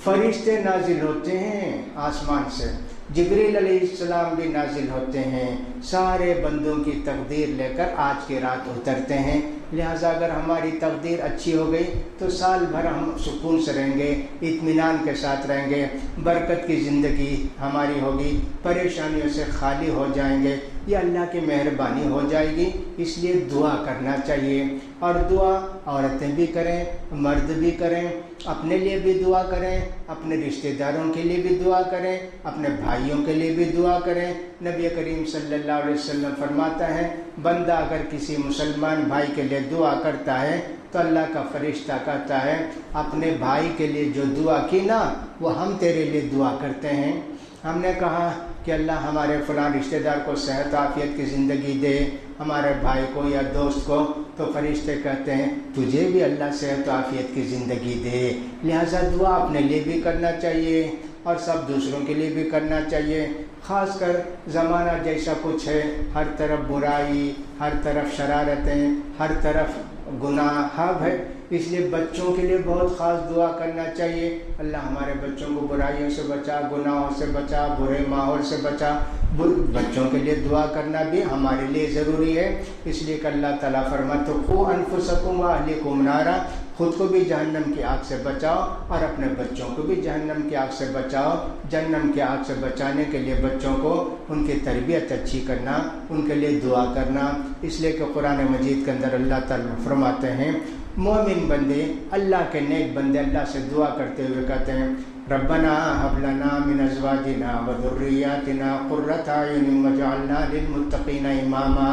فرشتے نازل ہوتے ہیں آسمان سے، جبریل علیہ السلام بھی نازل ہوتے ہیں، سارے بندوں کی تقدیر لے کر آج کی رات اترتے ہیں. لہٰذا اگر ہماری تقدیر اچھی ہو گئی تو سال بھر ہم سکون سے رہیں گے، اطمینان کے ساتھ رہیں گے، برکت کی زندگی ہماری ہوگی، پریشانیوں سے خالی ہو جائیں گے، یہ اللہ کی مہربانی ہو جائے گی. اس لیے دعا کرنا چاہیے. اور دعا عورتیں بھی کریں، مرد بھی کریں، اپنے لیے بھی دعا کریں، اپنے رشتہ داروں کے لیے بھی دعا کریں، اپنے بھائیوں کے لیے بھی دعا کریں. نبی کریم صلی اللہ علیہ وسلم فرماتا ہے بندہ اگر کسی مسلمان بھائی کے لیے دعا کرتا ہے تو اللہ کا فرشتہ کہتا ہے اپنے بھائی کے لیے جو دعا کی نا وہ ہم تیرے لیے دعا کرتے ہیں. ہم نے کہا کہ اللہ ہمارے فلاں رشتہ دار کو صحت عافیت کی زندگی دے، ہمارے بھائی کو یا دوست کو، تو فرشتے کہتے ہیں تجھے بھی اللہ صحت و عافیت کی زندگی دے۔ لہٰذا دعا اپنے لیے بھی کرنا چاہیے اور سب دوسروں کے لیے بھی کرنا چاہیے۔ خاص کر زمانہ جیسا کچھ ہے، ہر طرف برائی، ہر طرف شرارتیں، ہر طرف گناہ ہے، اس لیے بچوں کے لیے بہت خاص دعا کرنا چاہیے۔ اللہ ہمارے بچوں کو برائیوں سے بچا، گناہوں سے بچا، برے ماحول سے بچا۔ بچوں کے لیے دعا کرنا بھی ہمارے لیے ضروری ہے، اس لیے کہ اللہ تعالیٰ فرماتے قوا انفسکم واہلیکم نارا، خود کو بھی جہنم کی آگ سے بچاؤ اور اپنے بچوں کو بھی جہنم کی آگ سے بچاؤ۔ جہنم کی آگ سے بچانے کے لیے بچوں کو ان کی تربیت اچھی کرنا، ان کے لیے دعا کرنا، اس لیے کہ قرآن مجید کے اندر اللہ تعالیٰ فرماتے ہیں مومن بندے، اللہ کے نیک بندے اللہ سے دعا کرتے ہوئے کہتے ہیں ربنا هب لنا من ازواجنا وذرياتنا قرة اعين واجعلنا للمتقين اماما۔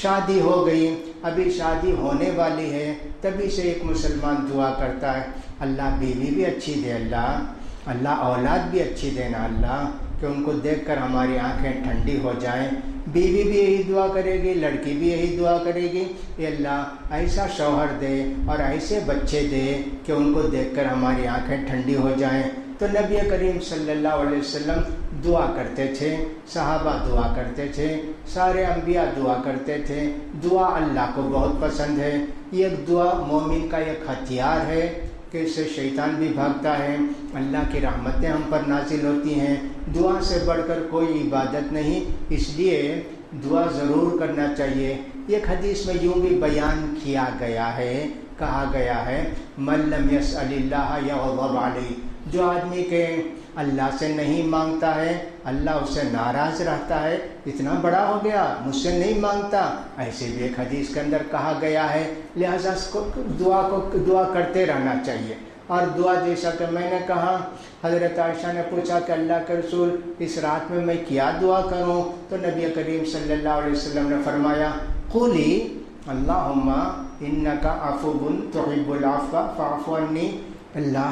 شادی ہو گئی، ابھی شادی ہونے والی ہے، تبھی سے ایک مسلمان دعا کرتا ہے اللہ بیوی بھی اچھی دے، اللہ اولاد بھی اچھی دینا اللہ، کہ ان کو دیکھ کر ہماری آنکھیں ٹھنڈی ہو جائیں۔ بیوی بھی یہی دعا کرے گی، لڑکی بھی یہی دعا کرے گی، اے اللہ ایسا شوہر دے اور ایسے بچے دے کہ ان کو دیکھ کر ہماری آنکھیں ٹھنڈی ہو جائیں۔ تو نبی کریم صلی اللہ علیہ وسلم دعا کرتے تھے، صحابہ دعا کرتے تھے، سارے انبیاء دعا کرتے تھے۔ دعا اللہ کو بہت پسند ہے، یہ دعا مومن کا ایک ہتھیار ہے کہ اس سے شیطان بھی بھاگتا ہے، اللہ کی رحمتیں ہم پر نازل ہوتی ہیں۔ دعا سے بڑھ کر کوئی عبادت نہیں، اس لیے دعا ضرور کرنا چاہیے۔ ایک حدیث میں یوں بھی بیان کیا گیا ہے، کہا گیا ہے من لم یسأل اللہ یغضب علیہ، جو آدمی کے اللہ سے نہیں مانگتا ہے اللہ اس سے ناراض رہتا ہے، اتنا بڑا ہو گیا مجھ سے نہیں مانگتا، ایسے بھی ایک حدیث کے اندر کہا گیا ہے۔ لہٰذا دعا کرتے رہنا چاہیے۔ اور دعا جیسا کہ میں نے کہا، حضرت عائشہ نے پوچھا کہ اللہ کے رسول اس رات میں کیا دعا کروں، تو نبی کریم صلی اللہ علیہ وسلم نے فرمایا قولی اللہم انک عفو تحب العفو فاعف عنی، اللہ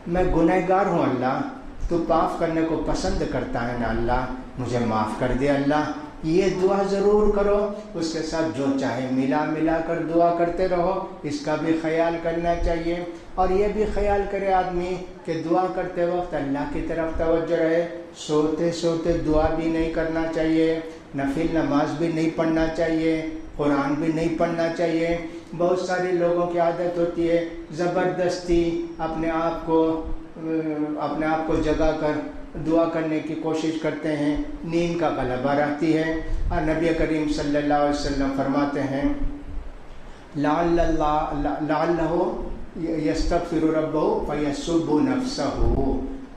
میں گنہگار ہوں، اللہ تو معاف کرنے کو پسند کرتا ہے نا، اللہ مجھے معاف کر دے اللہ۔ یہ دعا ضرور کرو، اس کے ساتھ جو چاہے ملا کر دعا کرتے رہو، اس کا بھی خیال کرنا چاہیے۔ اور یہ بھی خیال کرے آدمی کہ دعا کرتے وقت اللہ کی طرف توجہ رہے، سوتے سوتے دعا بھی نہیں کرنا چاہیے، نفل نماز بھی نہیں پڑھنا چاہیے، قرآن بھی نہیں پڑھنا چاہیے۔ بہت سارے لوگوں کی عادت ہوتی ہے زبردستی اپنے آپ کو جگا کر دعا کرنے کی کوشش کرتے ہیں، نیند کا غلبہ رہتی ہے۔ اور نبی کریم صلی اللہ علیہ وسلم فرماتے ہیں لعلہ یستغفر ربہ فیسب نفسہ،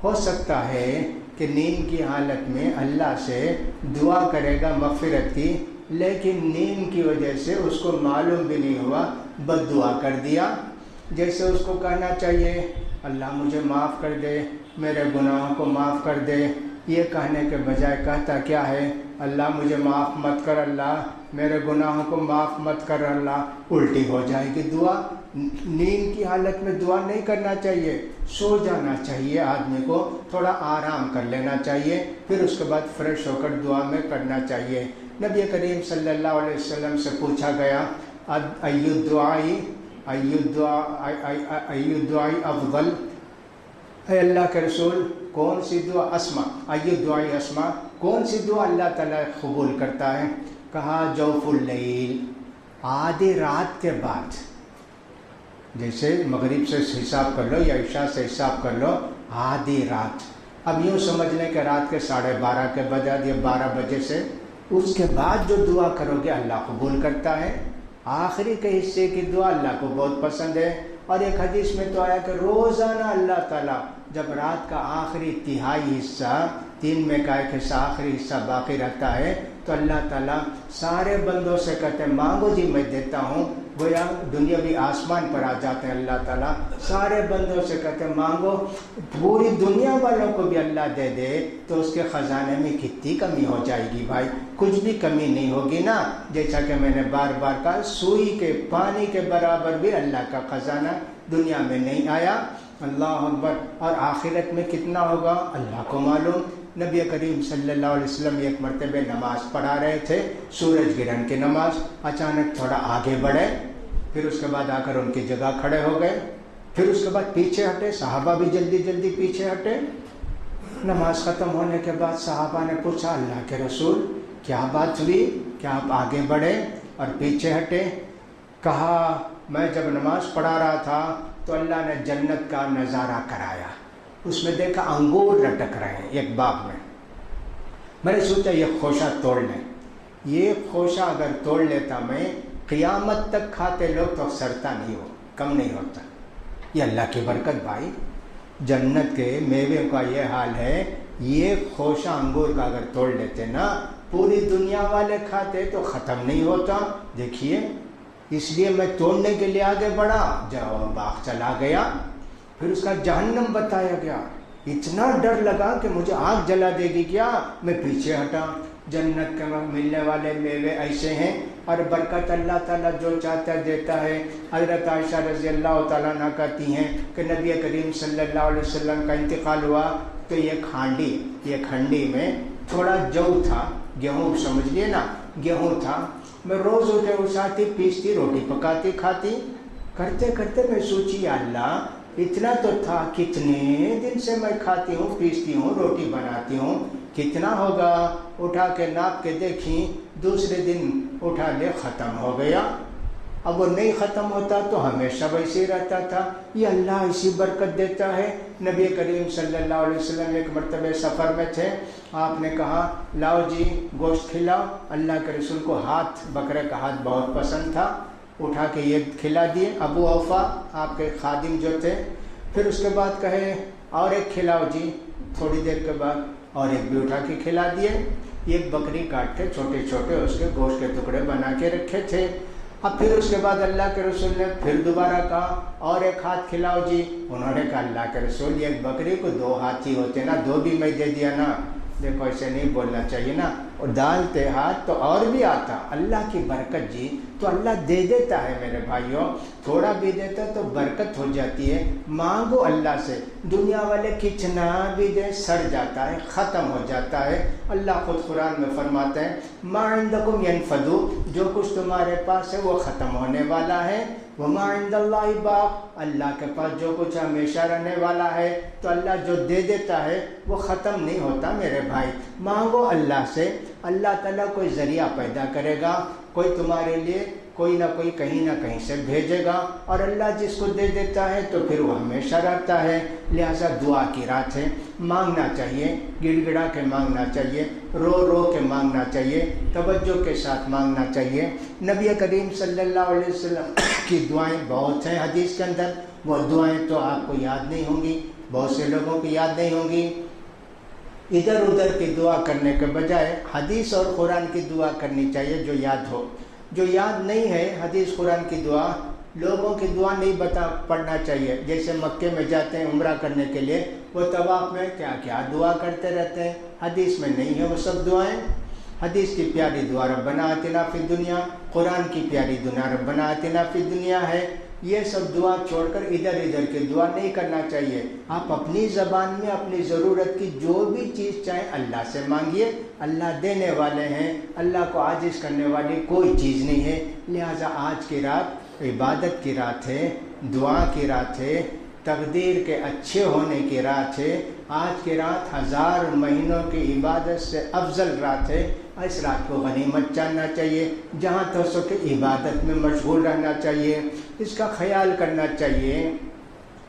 ہو سکتا ہے کہ نیند کی حالت میں اللہ سے دعا کرے گا مغفرت کی، لیکن نیند کی وجہ سے اس کو معلوم بھی نہیں ہوا، بد دعا کر دیا۔ جیسے اس کو کہنا چاہیے اللہ مجھے معاف کر دے، میرے گناہوں کو معاف کر دے، یہ کہنے کے بجائے کہتا کیا ہے اللہ مجھے معاف مت کر، اللہ میرے گناہوں کو معاف مت کر، اللہ الٹی ہو جائے گی دعا۔ نیند کی حالت میں دعا نہیں کرنا چاہیے، سو جانا چاہیے، آدمی کو تھوڑا آرام کر لینا چاہیے، پھر اس کے بعد فریش ہو کر دعا میں کرنا چاہیے۔ نبی کریم صلی اللہ علیہ وسلم سے پوچھا گیا ای دعائی افضل، اے اللہ کے رسول کون سی دعا اسما، کون سی دعا اللہ تعالیٰ قبول کرتا ہے؟ کہا جوف اللیل، آدھی رات کے بعد، جیسے مغرب سے حساب کر لو یا عشاء سے حساب کر لو، آدھی رات، اب یوں سمجھ لیں کہ رات کے 12:30 کے بعد یا 12 بجے سے، اس کے بعد جو دعا کرو گے اللہ قبول کرتا ہے۔ آخری کے حصے کی دعا اللہ کو بہت پسند ہے۔ اور ایک حدیث میں تو آیا کہ روزانہ اللہ تعالیٰ جب رات کا آخری تہائی حصہ، 3 میں کا ایک حصہ آخری حصہ باقی رہتا ہے، تو اللہ تعالیٰ سارے بندوں سے کہتے ہیں مانگو جی میں دیتا ہوں، گویا دنیاوی آسمان پر آ جاتے ہیں اللہ تعالیٰ، سارے بندوں سے کہتے ہیں مانگو، پوری دنیا والوں کو بھی اللہ دے دے تو اس کے خزانے میں کتنی کمی ہو جائے گی بھائی، کچھ بھی کمی نہیں ہوگی نا۔ جیسا کہ میں نے بار بار کہا، سوئی کے پانی کے برابر بھی اللہ کا خزانہ دنیا میں نہیں آیا۔ اللہ اکبر۔ اور آخرت میں کتنا ہوگا اللہ کو معلوم، نبی کریم صلی اللہ علیہ وسلم ایک مرتبہ نماز پڑھا رہے تھے، سورج گرہن کی نماز، اچانک تھوڑا آگے بڑھے، پھر اس کے بعد آ کر ان کی جگہ کھڑے ہو گئے، پھر اس کے بعد پیچھے ہٹے، صحابہ بھی جلدی جلدی پیچھے ہٹے۔ نماز ختم ہونے کے بعد صحابہ نے پوچھا اللہ کے رسول کیا بات ہوئی، کیا آپ آگے بڑھے اور پیچھے ہٹے؟ کہا میں جب نماز پڑھا رہا تھا تو اللہ نے جنت کا نظارہ کرایا، اس میں دیکھا انگور لٹک رہے ہیں ایک باغ میں نے سوچا یہ خوشہ توڑ لیں، یہ خوشہ اگر توڑ لیتا میں قیامت تک کھاتے لوگ تو سڑتا نہیں ہو، کم نہیں ہوتا۔ یہ اللہ کی برکت بھائی، جنت کے میوے کا یہ حال ہے، یہ خوشہ انگور کا اگر توڑ لیتے نا پوری دنیا والے کھاتے تو ختم نہیں ہوتا۔ دیکھیے اس لیے میں توڑنے کے لیے آگے بڑھا، جب باغ چلا گیا پھر اس کا جہنم بتایا گیا، اتنا ڈر لگا کہ مجھے آگ جلا دے گی کیا، میں پیچھے ہٹا۔ جنت کے ملنے والے میوے ایسے ہیں اور برکت اللہ تعالیٰ جو چاہتا دیتا ہے۔ حضرت عائشہ رضی اللہ تعالیٰ عنہ کہتی ہیں کہ نبی کریم صلی اللہ علیہ وسلم کا انتقال ہوا تو یہ کھنڈی میں تھوڑا جو تھا، گیہوں سمجھ لیے نا، گیہوں تھا، میں روز اٹھے اٹھاتی پیستی روٹی پکاتی کھاتی، کرتے کرتے میں سوچی یا اللہ اتنا تو تھا، کتنے دن سے میں کھاتی ہوں پیستی ہوں روٹی بناتی ہوں، کتنا ہوگا؟ اٹھا کے ناپ کے دیکھی، دوسرے دن اٹھا لے ختم ہو گیا۔ اب وہ نہیں ختم ہوتا تو ہمیشہ ویسے ہی رہتا تھا۔ یہ اللہ اسی برکت دیتا ہے۔ نبی کریم صلی اللہ علیہ وسلم ایک مرتبہ سفر میں تھے، آپ نے کہا لاؤ جی گوشت کھلاؤ، اللہ کے رسول کو بکرے کا ہاتھ بہت پسند تھا، اٹھا کے یہ کھلا دیے۔ ابو اوفا آپ کے خادم جو تھے، پھر اس کے بعد کہے اور ایک کھلاؤ جی، تھوڑی دیر کے بعد اور ایک بھی اٹھا کے کھلا دیے۔ ایک بکری کاٹتے چھوٹے چھوٹے اس کے گوشت کے ٹکڑے بنا کے رکھے تھے۔ اب پھر اس کے بعد اللہ کے رسول نے پھر دوبارہ کہا اور ایک ہاتھ کھلاؤ جی، انہوں نے کہا اللہ کے رسول ایک بکری کو 2 ہاتھ ہی ہوتے نا، 2 بھی میں دے دیا نا۔ دیکھو ایسے نہیں بولنا چاہیے نا، اور ڈالتے ہاتھ تو اور بھی آتا۔ اللہ کی برکت جی، تو اللہ دے دیتا ہے میرے بھائیوں، تھوڑا بھی دیتا تو برکت ہو جاتی ہے۔ مانگو اللہ سے، دنیا والے کتنا بھی دے سڑ جاتا ہے، ختم ہو جاتا ہے۔ اللہ خود قرآن میں فرماتے ہیں ما عندکم ینفد، جو کچھ تمہارے پاس ہے وہ ختم ہونے والا ہے، وما عند اللہ باق، اللہ کے پاس جو کچھ ہمیشہ رہنے والا ہے۔ تو اللہ جو دے دیتا ہے وہ ختم نہیں ہوتا میرے بھائی۔ مانگو اللہ سے، اللہ تعالیٰ کوئی ذریعہ پیدا کرے گا، کوئی تمہارے لیے کوئی نہ کوئی کہیں نہ کہیں سے بھیجے گا، اور اللہ جس کو دے دیتا ہے تو پھر وہ ہمیشہ رہتا ہے۔ لہٰذا دعا کی رات ہے، مانگنا چاہیے، گڑ گڑا کے مانگنا چاہیے، رو رو کے مانگنا چاہیے، توجہ کے ساتھ مانگنا چاہیے۔ نبی کریم صلی اللہ علیہ وسلم کی دعائیں بہت ہیں حدیث کے اندر، وہ دعائیں تو آپ کو یاد نہیں ہوں گی، بہت سے لوگوں کی یاد نہیں ہوں گی۔ ادھر ادھر کی دعا کرنے کے بجائے حدیث اور قرآن کی دعا کرنی چاہیے جو یاد ہو۔ جو یاد نہیں ہے حدیث قرآن کی دعا، لوگوں کی دعا نہیں پڑھنا چاہیے۔ جیسے مکے میں جاتے ہیں عمرہ کرنے کے لیے، وہ طواف میں کیا کیا دعا کرتے رہتے ہیں، حدیث میں نہیں ہے وہ سب دعائیں۔ حدیث کی پیاری دعا ربنا آتنا فی الدنیا، قرآن کی پیاری دعا ربنا آتنا فی الدنیا ہے۔ یہ سب دعا چھوڑ کر ادھر ادھر کی دعا نہیں کرنا چاہیے۔ آپ اپنی زبان میں اپنی ضرورت کی جو بھی چیز چاہیں اللہ سے مانگیے، اللہ دینے والے ہیں، اللہ کو عاجز کرنے والی کوئی چیز نہیں ہے۔ لہٰذا آج کی رات عبادت کی رات ہے، دعا کی رات ہے، تقدیر کے اچھے ہونے کی رات ہے۔ آج کی رات 1000 مہینوں کی عبادت سے افضل رات ہے۔ اس رات کو غنیمت جاننا چاہیے، جہاں تو سکے عبادت میں مشغول رہنا چاہیے۔ اس کا خیال کرنا چاہیے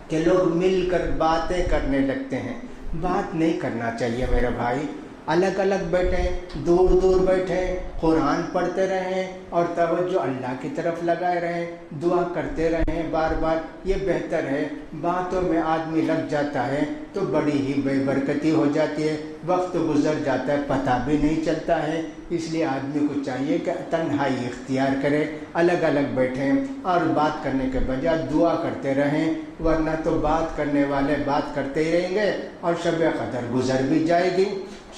کہ لوگ مل کر باتیں کرنے لگتے ہیں، بات نہیں کرنا چاہیے میرے بھائی۔ الگ الگ بیٹھیں، دور دور بیٹھیں، قرآن پڑھتے رہیں اور توجہ اللہ کی طرف لگائے رہیں، دعا کرتے رہیں بار بار، یہ بہتر ہے۔ باتوں میں آدمی لگ جاتا ہے تو بڑی ہی بے برکتی ہو جاتی ہے، وقت گزر جاتا ہے پتہ بھی نہیں چلتا ہے۔ اس لیے آدمی کو چاہیے کہ تنہائی اختیار کرے، الگ الگ بیٹھیں اور بات کرنے کے بجائے دعا کرتے رہیں، ورنہ تو بات کرنے والے بات کرتے ہی رہیں گے اور شب قدر گزر بھی جائے گی۔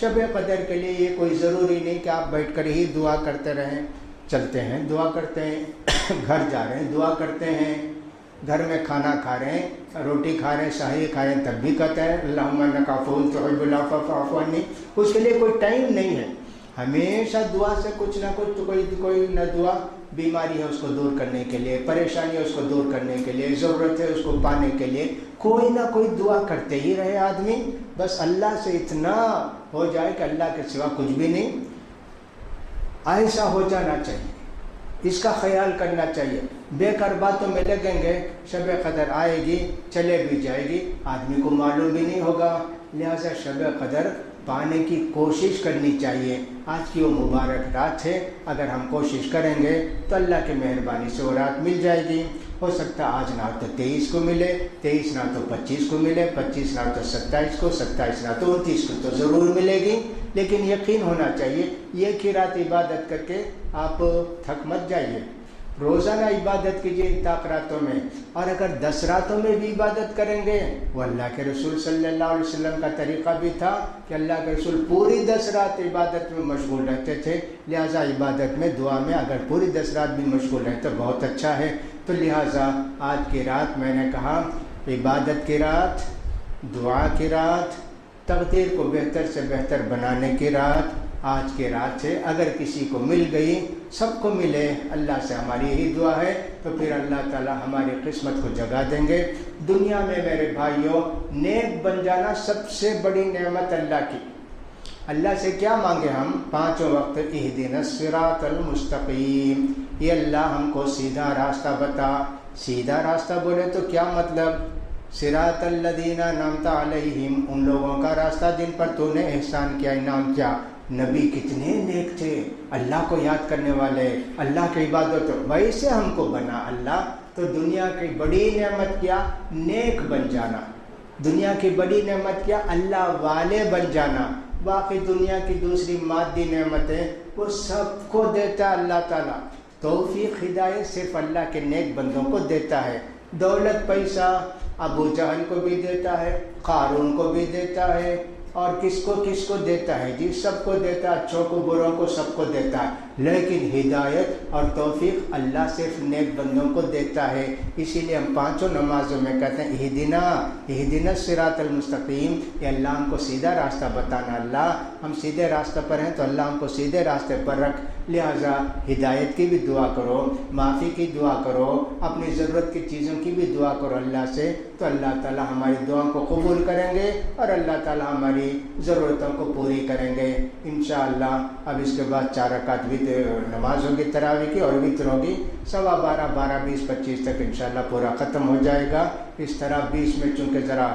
شب قدر کے لیے یہ کوئی ضروری نہیں کہ آپ بیٹھ کر ہی دعا کرتے رہیں، چلتے ہیں دعا کرتے ہیں، گھر جا رہے ہیں دعا کرتے ہیں، گھر میں کھانا کھا رہے ہیں، روٹی کھا رہے ہیں، شاہی کھا رہے ہیں، تب بھی کہتا ہے اللہم انک عفو تحب العفو فاعف عنی۔ اس کے لیے کوئی ٹائم نہیں ہے، ہمیشہ دعا سے کچھ نہ کچھ تو کوئی نہ دعا، بیماری ہے اس کو دور کرنے کے لیے، پریشانی ہے اس کو دور کرنے کے لیے، ضرورت ہے اس کو پانے کے لیے، کوئی نہ کوئی دعا کرتے ہی رہے آدمی۔ بس اللہ سے اتنا ہو جائے کہ اللہ کے سوا کچھ بھی نہیں، ایسا ہو جانا چاہیے، اس کا خیال کرنا چاہیے۔ بیکار باتوں میں لگیں گے، شب قدر آئے گی چلے بھی جائے گی، آدمی کو معلوم بھی نہیں ہوگا۔ لہٰذا شب قدر پانے کی کوشش کرنی چاہیے۔ آج کی وہ مبارک رات ہے، اگر ہم کوشش کریں گے تو اللہ کی مہربانی سے وہ رات مل جائے گی۔ ہو سکتا ہے آج نہ تو 23 کو ملے، 23 نہ تو 25 کو ملے، 25 نہ تو 27 کو، 27 نہ تو 29 کو تو ضرور ملے گی۔ لیکن یقین ہونا چاہیے، ایک ہی رات عبادت کر کے آپ تھک مت جائیے، روزانہ عبادت کیجیے ان راتوں میں۔ اور اگر 10 راتوں میں بھی عبادت کریں گے، وہ اللہ کے رسول صلی اللہ علیہ وسلم کا طریقہ بھی تھا کہ اللہ کے رسول پوری 10 رات عبادت میں مشغول رہتے تھے۔ لہٰذا عبادت میں، دعا میں اگر پوری 10 رات بھی مشغول رہیں تو بہت اچھا ہے۔ تو لہٰذا آج کی رات میں نے کہا عبادت کی رات، دعا کی رات، تقدیر کو بہتر سے بہتر بنانے کی رات آج کے رات ہے۔ اگر کسی کو مل گئی، سب کو ملے، اللہ سے ہماری یہی دعا ہے، تو پھر اللہ تعالی ہماری قسمت کو جگا دیں گے۔ دنیا میں میرے بھائیوں نیک بن جانا سب سے بڑی نعمت اللہ کی۔ اللہ سے کیا مانگے ہم 5 وقت؟ اہدنا الصراط المستقیم، یہ اللہ ہم کو سیدھا راستہ بتا۔ سیدھا راستہ بولے تو کیا مطلب؟ صراط الذین انعمت علیہم، ان لوگوں کا راستہ جن پر تو نے احسان کیا، انعام کیا۔ نبی کتنے نیک تھے، اللہ کو یاد کرنے والے، اللہ کی عبادت، ویسے ہم کو بنا اللہ۔ تو دنیا کی بڑی نعمت کیا؟ نیک بن جانا۔ دنیا کی بڑی نعمت کیا؟ اللہ والے بن جانا۔ باقی دنیا کی دوسری مادی نعمتیں وہ سب کو دیتا ہے اللہ تعالیٰ۔ توفیق ہدایت صرف اللہ کے نیک بندوں کو دیتا ہے۔ دولت پیسہ ابو جہل کو بھی دیتا ہے، قارون کو بھی دیتا ہے، اور کس کو دیتا ہے جی؟ سب کو دیتا ہے، اچھوں کو بروں کو سب کو دیتا ہے۔ لیکن ہدایت اور توفیق اللہ صرف نیک بندوں کو دیتا ہے۔ اسی لیے ہم 5 نمازوں میں کہتے ہیں اہدنا الصراط المستقیم، یہ اللہ ہم کو سیدھا راستہ بتانا۔ اللہ ہم سیدھے راستے پر ہیں تو اللہ ہم کو سیدھے راستے پر رکھ۔ لہٰذا ہدایت کی بھی دعا کرو، معافی کی دعا کرو، اپنی ضرورت کی چیزوں کی بھی دعا کرو اللہ سے، تو اللہ تعالیٰ ہماری دعاؤں کو قبول کریں گے اور اللہ تعالیٰ ہماری ضرورتوں کو پوری کریں گے انشاءاللہ۔ اب اس کے بعد 4 رکعت بھی نماز ہوگی تراویح کی، اور وتر ہوگی 12:15، 12، 20، 25 تک انشاءاللہ پورا ختم ہو جائے گا۔ اس طرح 20 میں چونکہ ذرا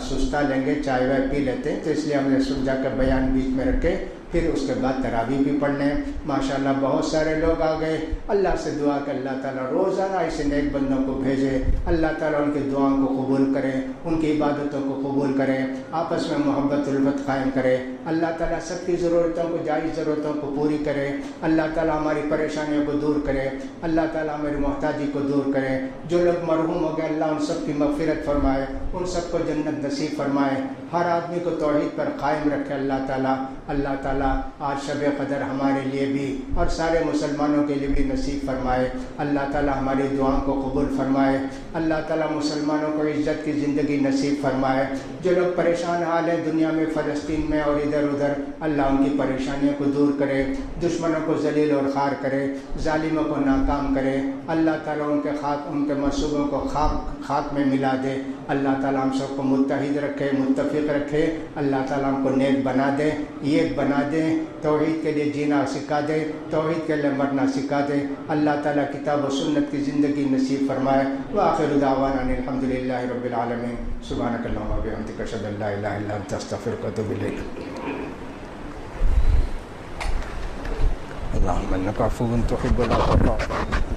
سستا لیں گے، چائے وائے پی لیتے ہیں، تو اس لیے ہم نے سمجھا کہ بیان بیچ میں رکھے، پھر اس کے بعد تراویح بھی پڑھ لیں۔ ماشاءاللہ بہت سارے لوگ آ گئے۔ اللہ سے دعا کہ اللہ تعالیٰ روزانہ ایسے نیک بندوں کو بھیجے، اللہ تعالیٰ ان کی دعاؤں کو قبول کرے، ان کی عبادتوں کو قبول کرے، آپس میں محبت الفت قائم کرے، اللہ تعالیٰ سب کی ضرورتوں کو، جائز ضرورتوں کو پوری کرے، اللہ تعالیٰ ہماری پریشانیوں کو دور کرے، اللہ تعالیٰ ہماری محتاجی کو دور کرے۔ جو لوگ مرحوم ہو گئے اللہ ان سب کی مغفرت فرمائے، ان سب کو جنت نصیب فرمائے، ہر آدمی کو توحید پر قائم رکھے اللہ تعالیٰ۔ اللہ تعالیٰ آج شب قدر ہمارے لیے بھی اور سارے مسلمانوں کے لیے بھی نصیب فرمائے۔ اللہ تعالیٰ ہماری دعاؤں کو قبول فرمائے۔ اللہ تعالیٰ مسلمانوں کو عزت کی زندگی نصیب فرمائے۔ جو لوگ پریشان حال ہیں دنیا میں، فلسطین میں اور ادھر ادھر، اللہ ان کی پریشانیوں کو دور کرے، دشمنوں کو ذلیل اور خوار کرے، ظالموں کو ناکام کرے۔ اللہ تعالیٰ ان کے منصوبوں کو خاک میں ملا دے۔ اللہ تعالیٰ ہم سب کو متحد رکھے، متفق رکھے۔ اللہ تعالیٰ ہم کو نیک بنا دے، ایک بنا دے، توحید کے لیے جینا سکھا دے، توحید کے لیے مرنا سکھا دے۔ اللہ تعالیٰ کتاب و سنت کی زندگی نصیب فرمائے۔ وآخر دعوانا ان الحمد للہ رب العالمین۔ سبحانک اللہم و بحمدک، اشہد ان لا الہ الا انت، استغفرک و اتوب الیک۔ اللہم انک عفو تحب العفو فاعف عنی۔